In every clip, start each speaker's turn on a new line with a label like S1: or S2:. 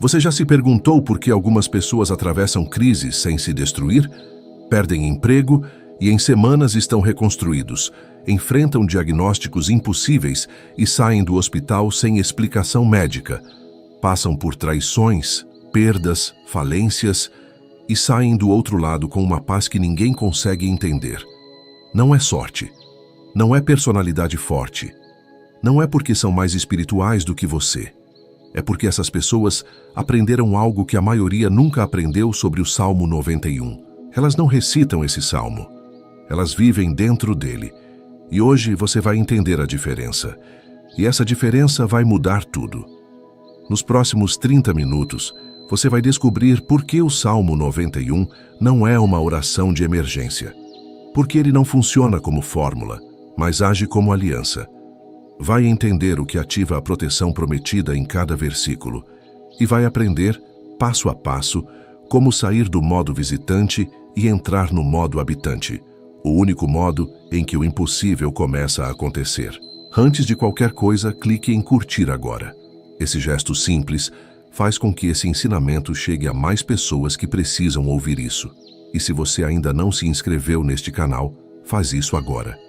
S1: Você já se perguntou por que algumas pessoas atravessam crises sem se destruir? Perdem emprego e em semanas estão reconstruídos, enfrentam diagnósticos impossíveis e saem do hospital sem explicação médica. Passam por traições, perdas, falências e saem do outro lado com uma paz que ninguém consegue entender. Não é sorte. Não é personalidade forte. Não é porque são mais espirituais do que você. É porque essas pessoas aprenderam algo que a maioria nunca aprendeu sobre o Salmo 91. Elas não recitam esse salmo. Elas vivem dentro dele. E hoje você vai entender a diferença. E essa diferença vai mudar tudo. Nos próximos 30 minutos, você vai descobrir por que o Salmo 91 não é uma oração de emergência. Porque ele não funciona como fórmula, mas age como aliança. Vai entender o que ativa a proteção prometida em cada versículo e vai aprender, passo a passo, como sair do modo visitante e entrar no modo habitante, o único modo em que o impossível começa a acontecer. Antes de qualquer coisa, clique em curtir agora. Esse gesto simples faz com que esse ensinamento chegue a mais pessoas que precisam ouvir isso. E se você ainda não se inscreveu neste canal, faz isso agora,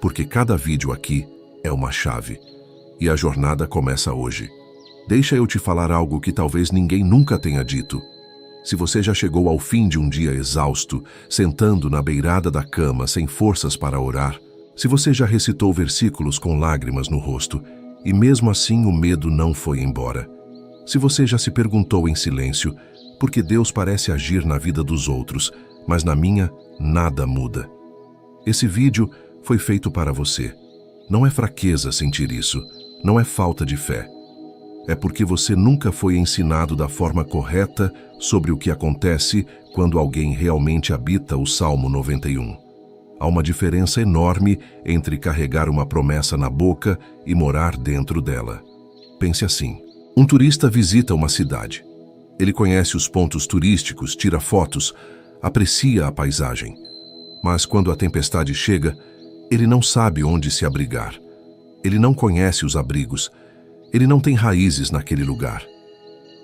S1: porque cada vídeo aqui é uma chave. E a jornada começa hoje. Deixa eu te falar algo que talvez ninguém nunca tenha dito. Se você já chegou ao fim de um dia exausto, sentando na beirada da cama sem forças para orar, se você já recitou versículos com lágrimas no rosto, e mesmo assim o medo não foi embora, se você já se perguntou em silêncio, por que Deus parece agir na vida dos outros, mas na minha nada muda. Esse vídeo foi feito para você. Não é fraqueza sentir isso, não é falta de fé. É porque você nunca foi ensinado da forma correta sobre o que acontece quando alguém realmente habita o Salmo 91. Há uma diferença enorme entre carregar uma promessa na boca e morar dentro dela. Pense assim: um turista visita uma cidade. Ele conhece os pontos turísticos, tira fotos, aprecia a paisagem. Mas quando a tempestade chega, ele não sabe onde se abrigar. Ele não conhece os abrigos. Ele não tem raízes naquele lugar.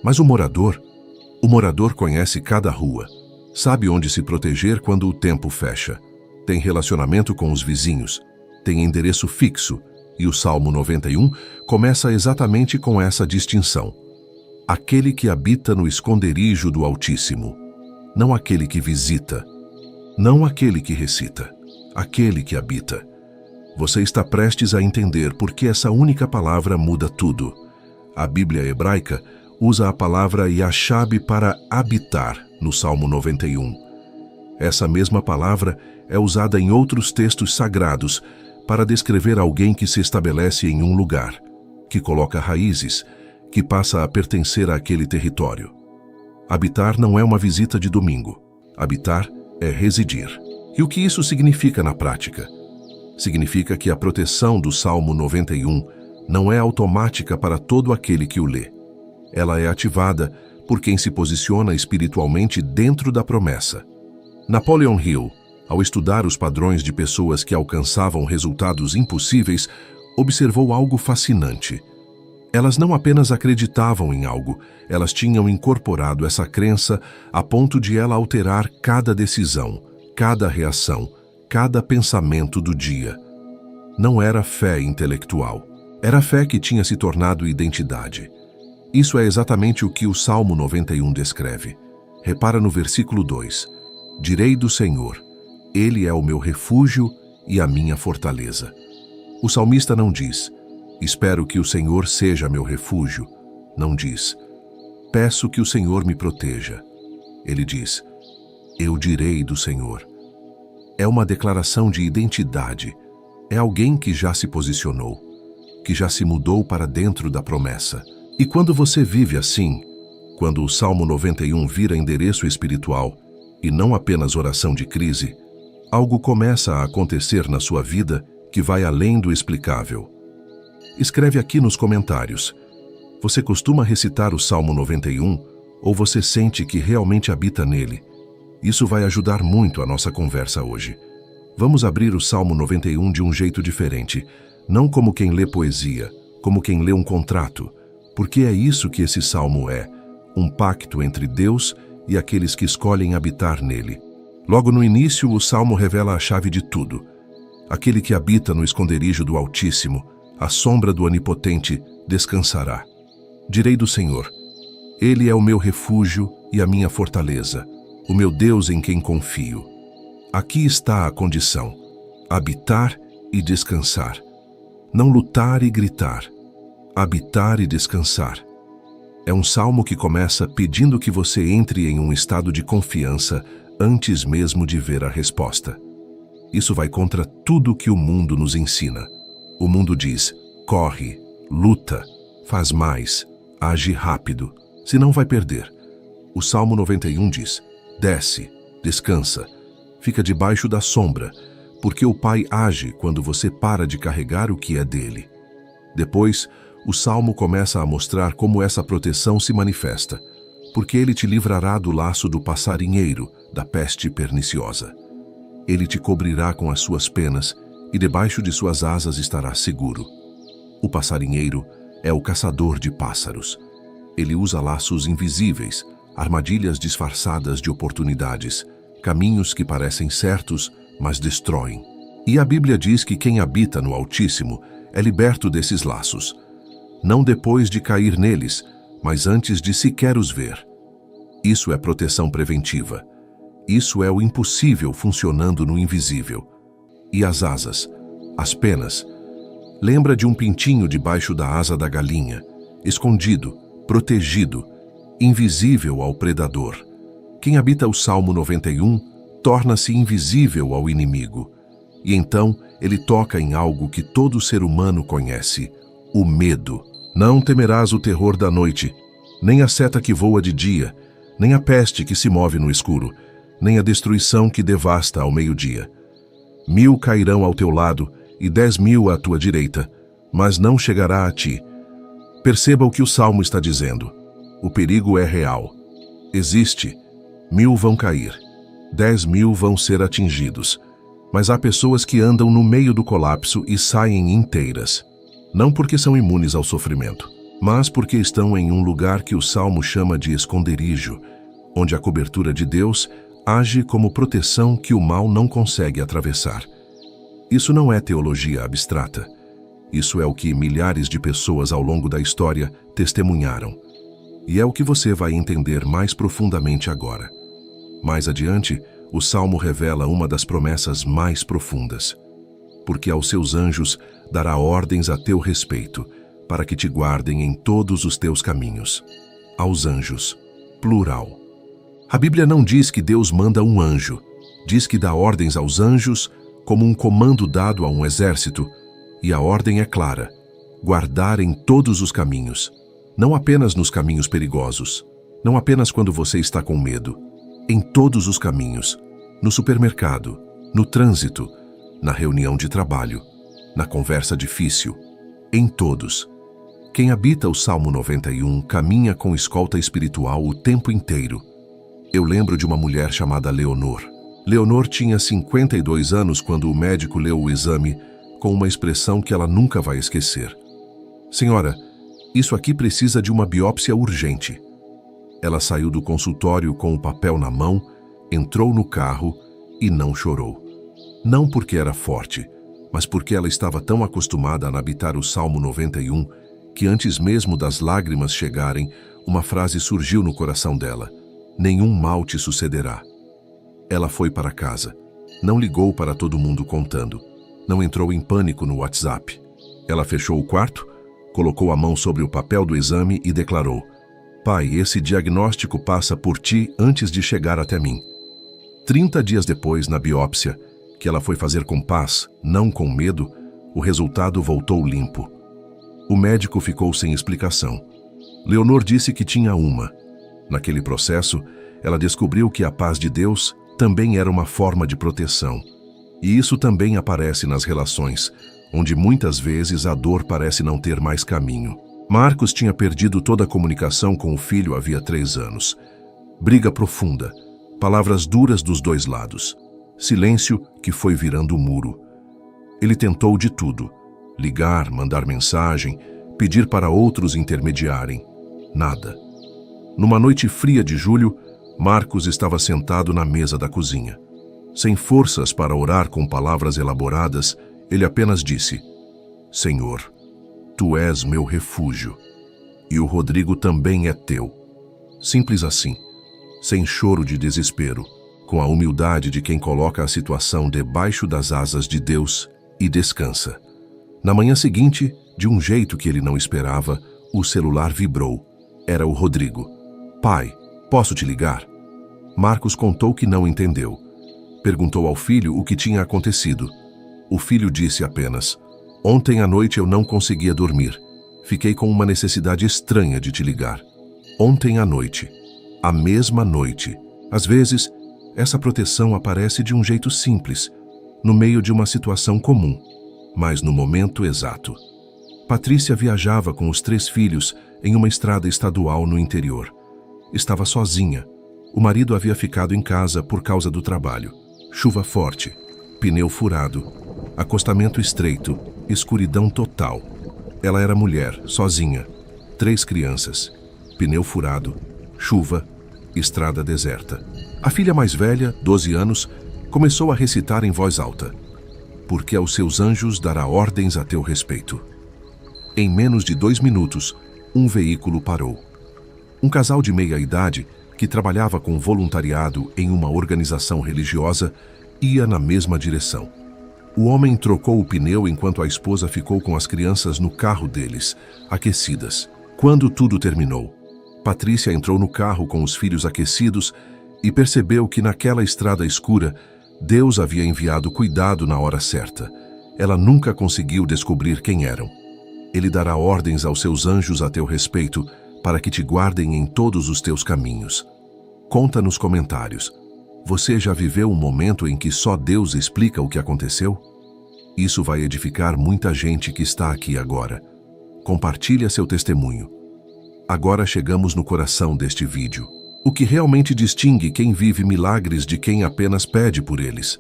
S1: Mas o morador conhece cada rua, sabe onde se proteger quando o tempo fecha. Tem relacionamento com os vizinhos, tem endereço fixo, e o Salmo 91 começa exatamente com essa distinção. Aquele que habita no esconderijo do Altíssimo, não aquele que visita, não aquele que recita, aquele que habita. Você está prestes a entender por que essa única palavra muda tudo. A Bíblia hebraica usa a palavra yashab para habitar no Salmo 91. Essa mesma palavra é usada em outros textos sagrados para descrever alguém que se estabelece em um lugar, que coloca raízes, que passa a pertencer àquele território. Habitar não é uma visita de domingo. Habitar é residir. E o que isso significa na prática? Significa que a proteção do Salmo 91 não é automática para todo aquele que o lê. Ela é ativada por quem se posiciona espiritualmente dentro da promessa. Napoleon Hill, ao estudar os padrões de pessoas que alcançavam resultados impossíveis, observou algo fascinante. Elas não apenas acreditavam em algo, elas tinham incorporado essa crença a ponto de ela alterar cada decisão, cada reação, cada pensamento do dia. Não era fé intelectual, era fé que tinha se tornado identidade. Isso é exatamente o que o Salmo 91 descreve. Repara no versículo 2. Direi do Senhor, Ele é o meu refúgio e a minha fortaleza. O salmista não diz, espero que o Senhor seja meu refúgio. Não diz, peço que o Senhor me proteja. Ele diz, eu direi do Senhor. É uma declaração de identidade. É alguém que já se posicionou, que já se mudou para dentro da promessa. E quando você vive assim, quando o Salmo 91 vira endereço espiritual e não apenas oração de crise, algo começa a acontecer na sua vida que vai além do explicável. Escreve aqui nos comentários. Você costuma recitar o Salmo 91 ou você sente que realmente habita nele? Isso vai ajudar muito a nossa conversa hoje. Vamos abrir o Salmo 91 de um jeito diferente, não como quem lê poesia, como quem lê um contrato, porque é isso que esse salmo é, um pacto entre Deus e aqueles que escolhem habitar nele. Logo no início, o Salmo revela a chave de tudo. Aquele que habita no esconderijo do Altíssimo, à sombra do Onipotente, descansará. Direi do Senhor: Ele é o meu refúgio e a minha fortaleza, o meu Deus em quem confio. Aqui está a condição: habitar e descansar. Não lutar e gritar. Habitar e descansar. É um salmo que começa pedindo que você entre em um estado de confiança antes mesmo de ver a resposta. Isso vai contra tudo que o mundo nos ensina. O mundo diz: corre, luta, faz mais, age rápido, senão vai perder. O Salmo 91 diz: desce, descansa, fica debaixo da sombra, porque o Pai age quando você para de carregar o que é dele. Depois, o Salmo começa a mostrar como essa proteção se manifesta, porque ele te livrará do laço do passarinheiro, da peste perniciosa. Ele te cobrirá com as suas penas, e debaixo de suas asas estará seguro. O passarinheiro é o caçador de pássaros. Ele usa laços invisíveis, armadilhas disfarçadas de oportunidades, caminhos que parecem certos, mas destroem. E a Bíblia diz que quem habita no Altíssimo é liberto desses laços, não depois de cair neles, mas antes de sequer os ver. Isso é proteção preventiva. Isso é o impossível funcionando no invisível. E as asas, as penas. Lembra de um pintinho debaixo da asa da galinha, escondido, protegido, invisível ao predador. Quem habita o Salmo 91 torna-se invisível ao inimigo. E então ele toca em algo que todo ser humano conhece: o medo. Não temerás o terror da noite, nem a seta que voa de dia, nem a peste que se move no escuro, nem a destruição que devasta ao meio-dia. 1000 cairão ao teu lado e 10.000 à tua direita, mas não chegará a ti. Perceba o que o Salmo está dizendo. O perigo é real. Existe. 1000 vão cair. 10.000 vão ser atingidos. Mas há pessoas que andam no meio do colapso e saem inteiras. Não porque são imunes ao sofrimento, mas porque estão em um lugar que o Salmo chama de esconderijo, onde a cobertura de Deus age como proteção que o mal não consegue atravessar. Isso não é teologia abstrata. Isso é o que milhares de pessoas ao longo da história testemunharam. E é o que você vai entender mais profundamente agora. Mais adiante, o Salmo revela uma das promessas mais profundas. Porque aos seus anjos dará ordens a teu respeito, para que te guardem em todos os teus caminhos. Aos anjos, plural. A Bíblia não diz que Deus manda um anjo, diz que dá ordens aos anjos como um comando dado a um exército, e a ordem é clara: guardar em todos os caminhos, não apenas nos caminhos perigosos, não apenas quando você está com medo, em todos os caminhos, no supermercado, no trânsito, na reunião de trabalho, na conversa difícil, em todos. Quem habita o Salmo 91 caminha com escolta espiritual o tempo inteiro. Eu lembro de uma mulher chamada Leonor. Leonor tinha 52 anos quando o médico leu o exame com uma expressão que ela nunca vai esquecer. Senhora, isso aqui precisa de uma biópsia urgente. Ela saiu do consultório com o papel na mão, entrou no carro e não chorou. Não porque era forte, mas porque ela estava tão acostumada a habitar o Salmo 91 que antes mesmo das lágrimas chegarem, uma frase surgiu no coração dela: nenhum mal te sucederá. Ela foi para casa. Não ligou para todo mundo contando. Não entrou em pânico no WhatsApp. Ela fechou o quarto, colocou a mão sobre o papel do exame e declarou: Pai, esse diagnóstico passa por ti antes de chegar até mim. 30 dias depois, na biópsia, que ela foi fazer com paz, não com medo, o resultado voltou limpo. O médico ficou sem explicação. Leonor disse que tinha uma. Naquele processo, ela descobriu que a paz de Deus também era uma forma de proteção. E isso também aparece nas relações, onde muitas vezes a dor parece não ter mais caminho. Marcos tinha perdido toda a comunicação com o filho havia 3 anos. Briga profunda, palavras duras dos dois lados. Silêncio que foi virando muro. Ele tentou de tudo: ligar, mandar mensagem, pedir para outros intermediarem. Nada. Numa noite fria de julho, Marcos estava sentado na mesa da cozinha. Sem forças para orar com palavras elaboradas, ele apenas disse: Senhor, Tu és meu refúgio, e o Rodrigo também é Teu. Simples assim, sem choro de desespero, com a humildade de quem coloca a situação debaixo das asas de Deus e descansa. Na manhã seguinte, de um jeito que ele não esperava, o celular vibrou. Era o Rodrigo. Pai, posso te ligar? Marcos contou que não entendeu. Perguntou ao filho o que tinha acontecido. O filho disse apenas: Ontem à noite eu não conseguia dormir. Fiquei com uma necessidade estranha de te ligar. Ontem à noite. A mesma noite. Às vezes, essa proteção aparece de um jeito simples, no meio de uma situação comum, mas no momento exato. Patrícia viajava com os 3 filhos em uma estrada estadual no interior. Estava sozinha. O marido havia ficado em casa por causa do trabalho. Chuva forte, pneu furado, acostamento estreito, escuridão total. Ela era mulher, sozinha, 3 crianças, pneu furado, chuva, estrada deserta. A filha mais velha, 12 anos, começou a recitar em voz alta: Porque aos seus anjos dará ordens a teu respeito. Em menos de 2 minutos, um veículo parou. Um casal de meia-idade, que trabalhava com voluntariado em uma organização religiosa, ia na mesma direção. O homem trocou o pneu enquanto a esposa ficou com as crianças no carro deles, aquecidas. Quando tudo terminou, Patrícia entrou no carro com os filhos aquecidos e percebeu que naquela estrada escura, Deus havia enviado cuidado na hora certa. Ela nunca conseguiu descobrir quem eram. Ele dará ordens aos seus anjos a teu respeito, para que te guardem em todos os teus caminhos. Conta nos comentários. Você já viveu um momento em que só Deus explica o que aconteceu? Isso vai edificar muita gente que está aqui agora. Compartilha seu testemunho. Agora chegamos no coração deste vídeo. O que realmente distingue quem vive milagres de quem apenas pede por eles.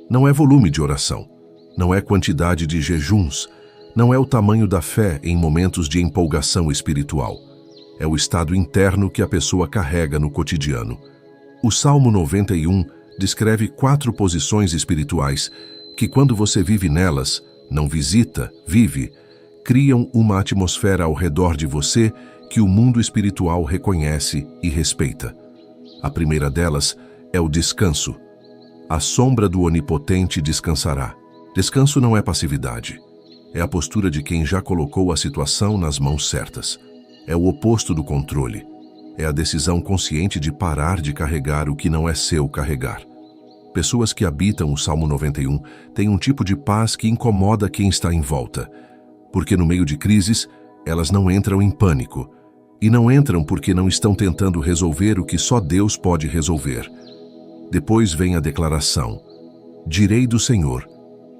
S1: Não é volume de oração, não é quantidade de jejuns, não é o tamanho da fé em momentos de empolgação espiritual. É o estado interno que a pessoa carrega no cotidiano. O Salmo 91 descreve 4 posições espirituais que, quando você vive nelas, não visita, vive, criam uma atmosfera ao redor de você que o mundo espiritual reconhece e respeita. A primeira delas é o descanso. A sombra do Onipotente descansará. Descanso não é passividade. É a postura de quem já colocou a situação nas mãos certas. É o oposto do controle. É a decisão consciente de parar de carregar o que não é seu carregar. Pessoas que habitam o Salmo 91 têm um tipo de paz que incomoda quem está em volta, porque no meio de crises, elas não entram em pânico. E não entram porque não estão tentando resolver o que só Deus pode resolver. Depois vem a declaração: Direi do Senhor,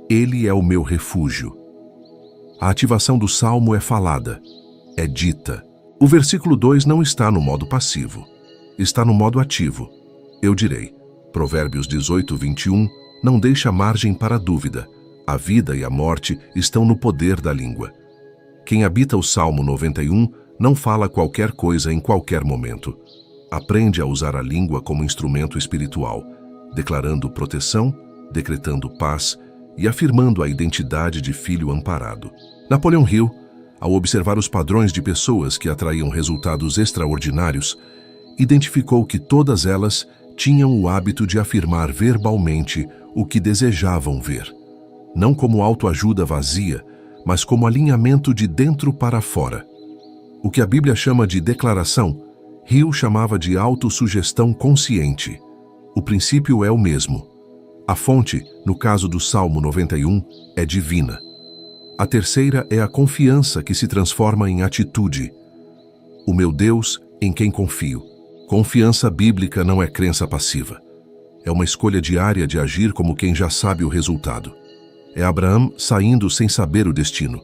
S1: Ele é o meu refúgio. A ativação do Salmo é falada, é dita. O versículo 2 não está no modo passivo, está no modo ativo. Eu direi, Provérbios 18, 21, não deixa margem para dúvida. A vida e a morte estão no poder da língua. Quem habita o Salmo 91 não fala qualquer coisa em qualquer momento. Aprende a usar a língua como instrumento espiritual, declarando proteção, decretando paz e afirmando a identidade de filho amparado. Napoleão Hill, ao observar os padrões de pessoas que atraíam resultados extraordinários, identificou que todas elas tinham o hábito de afirmar verbalmente o que desejavam ver. Não como autoajuda vazia, mas como alinhamento de dentro para fora. O que a Bíblia chama de declaração, Hill chamava de autossugestão consciente. O princípio é o mesmo. A fonte, no caso do Salmo 91, é divina. A terceira é a confiança que se transforma em atitude. O meu Deus, em quem confio. Confiança bíblica não é crença passiva. É uma escolha diária de agir como quem já sabe o resultado. É Abraão saindo sem saber o destino.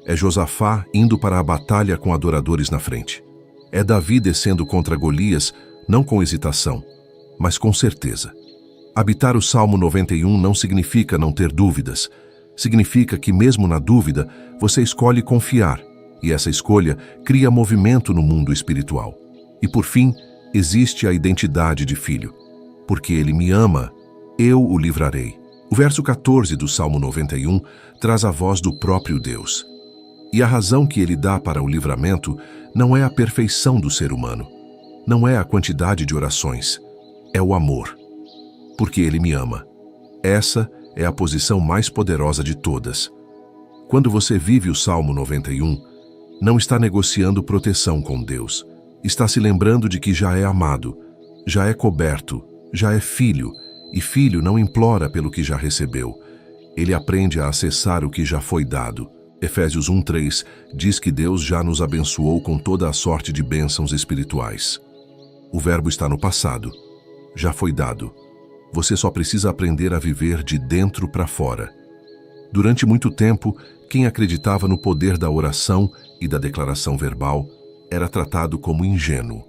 S1: É Josafá indo para a batalha com adoradores na frente. É Davi descendo contra Golias, não com hesitação, mas com certeza. Habitar o Salmo 91 não significa não ter dúvidas. Significa que mesmo na dúvida, você escolhe confiar, e essa escolha cria movimento no mundo espiritual. E por fim, existe a identidade de filho. Porque ele me ama, eu o livrarei. O verso 14 do Salmo 91 traz a voz do próprio Deus. E a razão que ele dá para o livramento não é a perfeição do ser humano, não é a quantidade de orações, é o amor. Porque ele me ama. Essa é a posição mais poderosa de todas. Quando você vive o Salmo 91, não está negociando proteção com Deus. Está se lembrando de que já é amado, já é coberto, já é filho, e filho não implora pelo que já recebeu. Ele aprende a acessar o que já foi dado. Efésios 1:3 diz que Deus já nos abençoou com toda a sorte de bênçãos espirituais. O verbo está no passado. Já foi dado. Você só precisa aprender a viver de dentro para fora. Durante muito tempo, quem acreditava no poder da oração e da declaração verbal era tratado como ingênuo.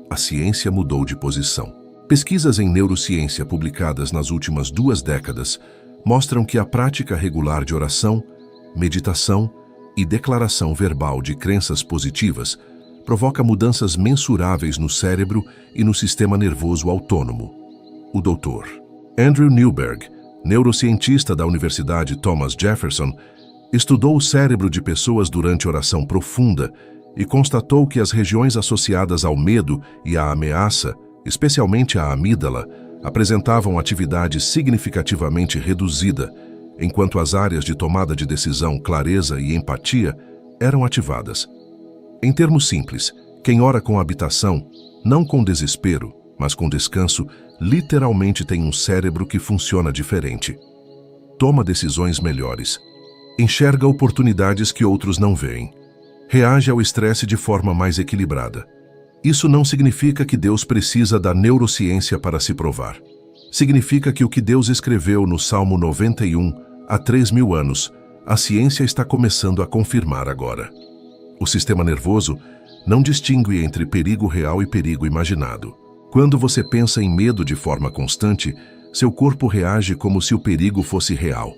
S1: A ciência mudou de posição. Pesquisas em neurociência publicadas nas últimas 2 décadas mostram que a prática regular de oração, meditação e declaração verbal de crenças positivas provoca mudanças mensuráveis no cérebro e no sistema nervoso autônomo. O Dr. Andrew Newberg, neurocientista da Universidade Thomas Jefferson, estudou o cérebro de pessoas durante oração profunda e constatou que as regiões associadas ao medo e à ameaça, especialmente a amígdala, apresentavam atividade significativamente reduzida, enquanto as áreas de tomada de decisão, clareza e empatia eram ativadas. Em termos simples, quem ora com habitação, não com desespero, mas com descanso, literalmente tem um cérebro que funciona diferente. Toma decisões melhores. Enxerga oportunidades que outros não veem. Reage ao estresse de forma mais equilibrada. Isso não significa que Deus precisa da neurociência para se provar. Significa que o que Deus escreveu no Salmo 91 há 3.000 anos, a ciência está começando a confirmar agora. O sistema nervoso não distingue entre perigo real e perigo imaginado. Quando você pensa em medo de forma constante, seu corpo reage como se o perigo fosse real.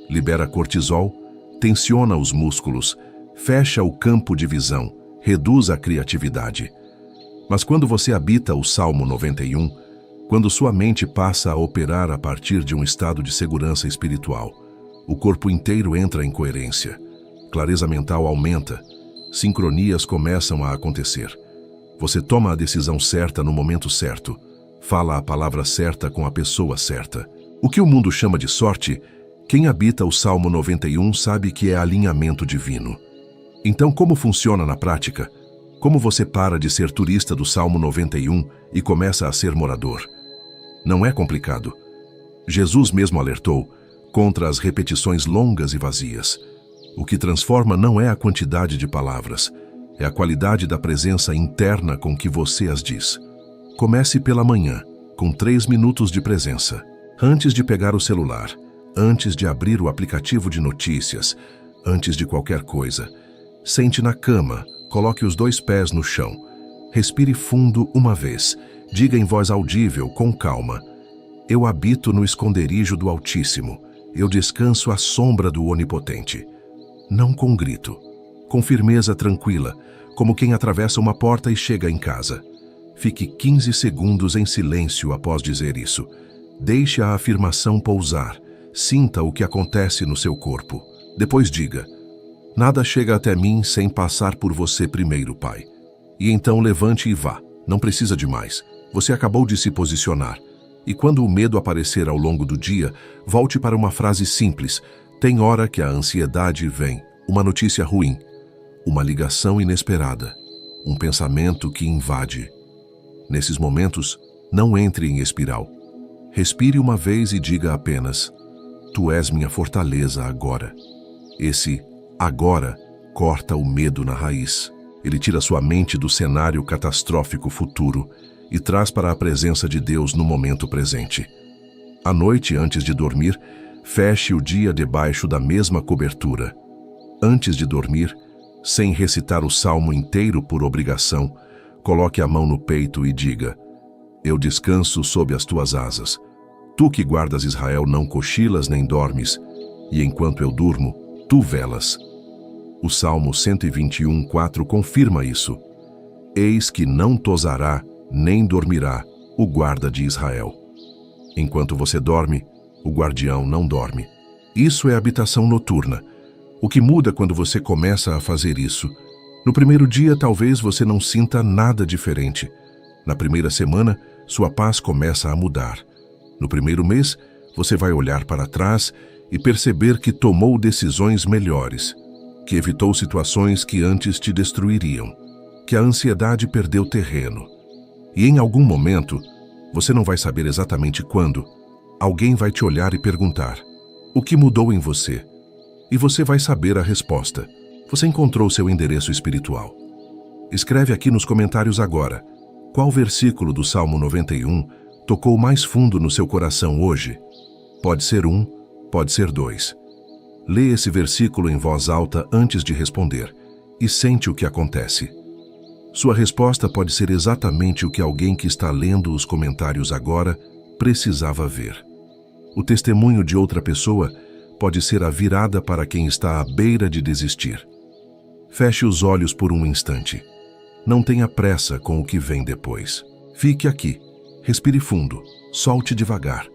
S1: Libera cortisol, tensiona os músculos, fecha o campo de visão, reduz a criatividade. Mas quando você habita o Salmo 91, quando sua mente passa a operar a partir de um estado de segurança espiritual, o corpo inteiro entra em coerência. Clareza mental aumenta, sincronias começam a acontecer. Você toma a decisão certa no momento certo, fala a palavra certa com a pessoa certa. O que o mundo chama de sorte, quem habita o Salmo 91 sabe que é alinhamento divino. Então, como funciona na prática? Como você para de ser turista do Salmo 91 e começa a ser morador? Não é complicado. Jesus mesmo alertou contra as repetições longas e vazias. O que transforma não é a quantidade de palavras, é a qualidade da presença interna com que você as diz. Comece pela manhã, com 3 minutos de presença. Antes de pegar o celular, antes de abrir o aplicativo de notícias, antes de qualquer coisa. Sente na cama, coloque os 2 pés no chão. Respire fundo uma vez. Diga em voz audível, com calma: eu habito no esconderijo do Altíssimo. Eu descanso à sombra do Onipotente. Não com grito. Com firmeza tranquila, como quem atravessa uma porta e chega em casa. Fique 15 segundos em silêncio após dizer isso. Deixe a afirmação pousar. Sinta o que acontece no seu corpo. Depois diga: nada chega até mim sem passar por você primeiro, Pai. E então levante e vá. Não precisa de mais. Você acabou de se posicionar. E quando o medo aparecer ao longo do dia, volte para uma frase simples. Tem hora que a ansiedade vem. Uma notícia ruim. Uma ligação inesperada. Um pensamento que invade. Nesses momentos, não entre em espiral. Respire uma vez e diga apenas: tu és minha fortaleza agora. Esse agora corta o medo na raiz. Ele tira sua mente do cenário catastrófico futuro e traz para a presença de Deus no momento presente. À noite, antes de dormir, feche o dia debaixo da mesma cobertura. Antes de dormir, sem recitar o salmo inteiro por obrigação, coloque a mão no peito e diga: eu descanso sob as tuas asas. Tu que guardas Israel não cochilas nem dormes, e enquanto eu durmo, tu velas. O Salmo 121:4 confirma isso. Eis que não tosará, nem dormirá, o guarda de Israel. Enquanto você dorme, o guardião não dorme. Isso é habitação noturna. O que muda quando você começa a fazer isso? No primeiro dia, talvez você não sinta nada diferente. Na primeira semana, sua paz começa a mudar. No primeiro mês, você vai olhar para trás e perceber que tomou decisões melhores, que evitou situações que antes te destruiriam, que a ansiedade perdeu terreno. E em algum momento, você não vai saber exatamente quando, alguém vai te olhar e perguntar: o que mudou em você? E você vai saber a resposta. Você encontrou seu endereço espiritual. Escreve aqui nos comentários agora: qual versículo do Salmo 91 tocou mais fundo no seu coração hoje? Pode ser 1, pode ser 2. Lê esse versículo em voz alta antes de responder e sente o que acontece. Sua resposta pode ser exatamente o que alguém que está lendo os comentários agora precisava ver. O testemunho de outra pessoa pode ser a virada para quem está à beira de desistir. Feche os olhos por um instante. Não tenha pressa com o que vem depois. Fique aqui, respire fundo, solte devagar.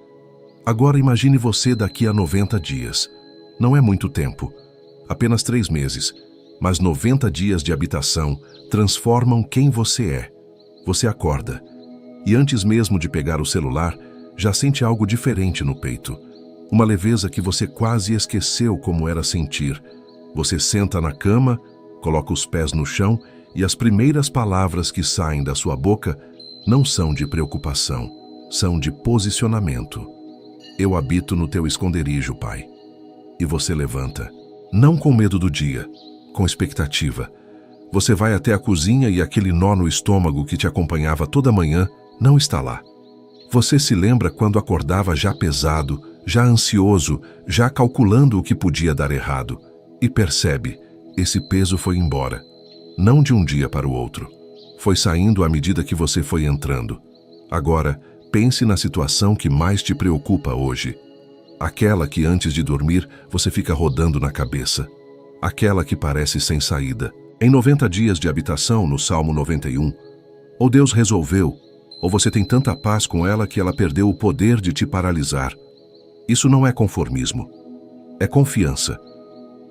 S1: Agora imagine você daqui a 90 dias. Não é muito tempo, apenas 3 meses, mas 90 dias de habitação transformam quem você é. Você acorda, e antes mesmo de pegar o celular, já sente algo diferente no peito. Uma leveza que você quase esqueceu como era sentir. Você senta na cama, coloca os pés no chão e as primeiras palavras que saem da sua boca não são de preocupação, são de posicionamento. Eu habito no teu esconderijo, Pai. E você levanta, não com medo do dia, com expectativa. Você vai até a cozinha e aquele nó no estômago que te acompanhava toda manhã não está lá. Você se lembra quando acordava já pesado, já ansioso, já calculando o que podia dar errado, e percebe, esse peso foi embora. Não de um dia para o outro. Foi saindo à medida que você foi entrando. Agora, pense na situação que mais te preocupa hoje. Aquela que antes de dormir você fica rodando na cabeça. Aquela que parece sem saída. Em 90 dias de habitação no Salmo 91, ou Deus resolveu, ou você tem tanta paz com ela que ela perdeu o poder de te paralisar. Isso não é conformismo. É confiança.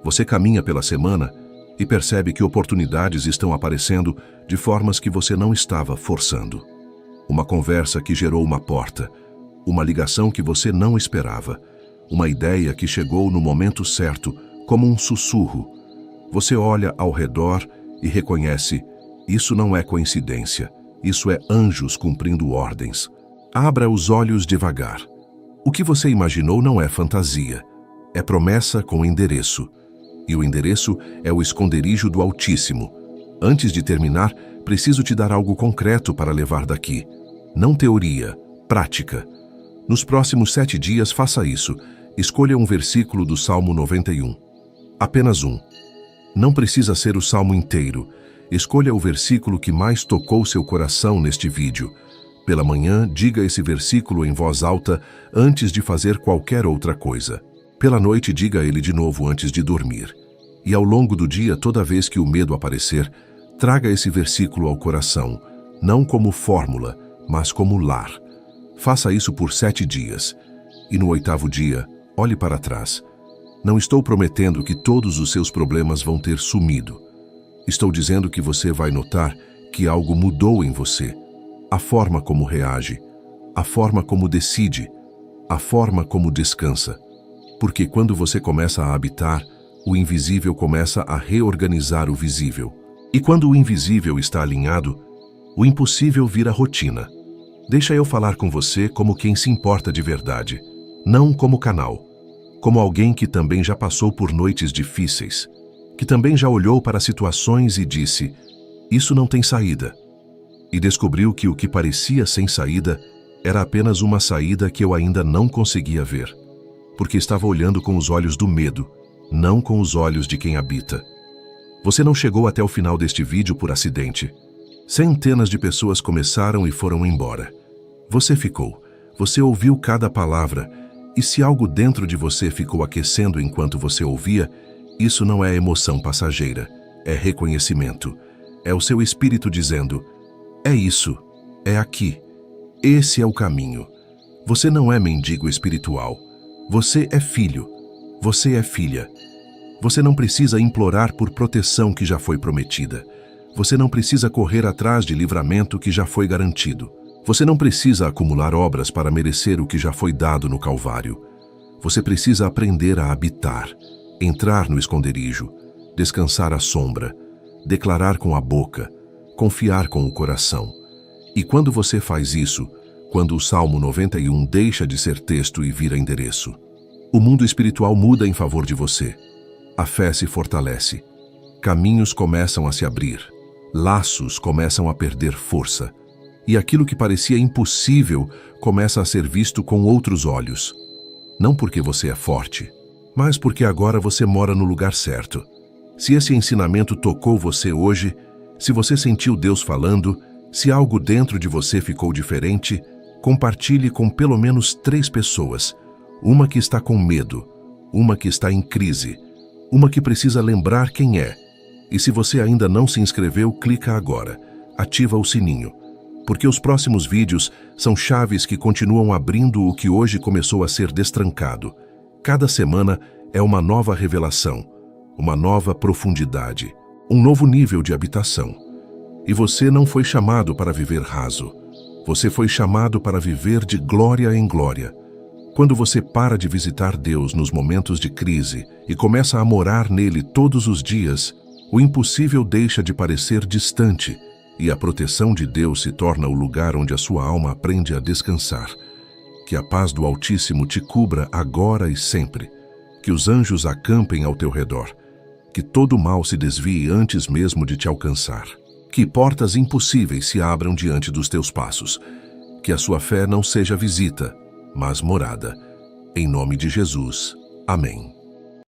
S1: Você caminha pela semana e percebe que oportunidades estão aparecendo de formas que você não estava forçando. Uma conversa que gerou uma porta, uma ligação que você não esperava, uma ideia que chegou no momento certo, como um sussurro. Você olha ao redor e reconhece: isso não é coincidência, isso é anjos cumprindo ordens. Abra os olhos devagar. O que você imaginou não é fantasia, é promessa com endereço. E o endereço é o esconderijo do Altíssimo. Antes de terminar, preciso te dar algo concreto para levar daqui. Não teoria, prática. Nos próximos 7 dias faça isso. Escolha um versículo do Salmo 91. Apenas um. Não precisa ser o Salmo inteiro. Escolha o versículo que mais tocou seu coração neste vídeo. Pela manhã, diga esse versículo em voz alta antes de fazer qualquer outra coisa. Pela noite, diga ele de novo antes de dormir. E ao longo do dia, toda vez que o medo aparecer, traga esse versículo ao coração, não como fórmula, mas como lar. Faça isso por 7 dias. E no 8º dia, olhe para trás. Não estou prometendo que todos os seus problemas vão ter sumido. Estou dizendo que você vai notar que algo mudou em você. A forma como reage, a forma como decide, a forma como descansa. Porque quando você começa a habitar, o invisível começa a reorganizar o visível. E quando o invisível está alinhado, o impossível vira rotina. Deixa eu falar com você como quem se importa de verdade, não como canal. Como alguém que também já passou por noites difíceis, que também já olhou para situações e disse: isso não tem saída. E descobriu que o que parecia sem saída era apenas uma saída que eu ainda não conseguia ver. Porque estava olhando com os olhos do medo, não com os olhos de quem habita. Você não chegou até o final deste vídeo por acidente. Centenas de pessoas começaram e foram embora. Você ficou, você ouviu cada palavra, e se algo dentro de você ficou aquecendo enquanto você ouvia, isso não é emoção passageira, é reconhecimento. É o seu espírito dizendo: é isso, é aqui, esse é o caminho. Você não é mendigo espiritual. Você é filho. Você é filha. Você não precisa implorar por proteção que já foi prometida. Você não precisa correr atrás de livramento que já foi garantido. Você não precisa acumular obras para merecer o que já foi dado no Calvário. Você precisa aprender a habitar, entrar no esconderijo, descansar à sombra, declarar com a boca, confiar com o coração. E quando você faz isso, quando o Salmo 91 deixa de ser texto e vira endereço, o mundo espiritual muda em favor de você. A fé se fortalece. Caminhos começam a se abrir. Laços começam a perder força. E aquilo que parecia impossível começa a ser visto com outros olhos. Não porque você é forte, mas porque agora você mora no lugar certo. Se esse ensinamento tocou você hoje, se você sentiu Deus falando, se algo dentro de você ficou diferente, compartilhe com pelo menos 3 pessoas. Uma que está com medo, uma que está em crise, uma que precisa lembrar quem é. E se você ainda não se inscreveu, clica agora. Ativa o sininho. Porque os próximos vídeos são chaves que continuam abrindo o que hoje começou a ser destrancado. Cada semana é uma nova revelação, uma nova profundidade, um novo nível de habitação. E você não foi chamado para viver raso. Você foi chamado para viver de glória em glória. Quando você para de visitar Deus nos momentos de crise e começa a morar nele todos os dias, o impossível deixa de parecer distante e a proteção de Deus se torna o lugar onde a sua alma aprende a descansar. Que a paz do Altíssimo te cubra agora e sempre. Que os anjos acampem ao teu redor. Que todo mal se desvie antes mesmo de te alcançar. Que portas impossíveis se abram diante dos teus passos. Que a sua fé não seja visita, mas morada. Em nome de Jesus. Amém.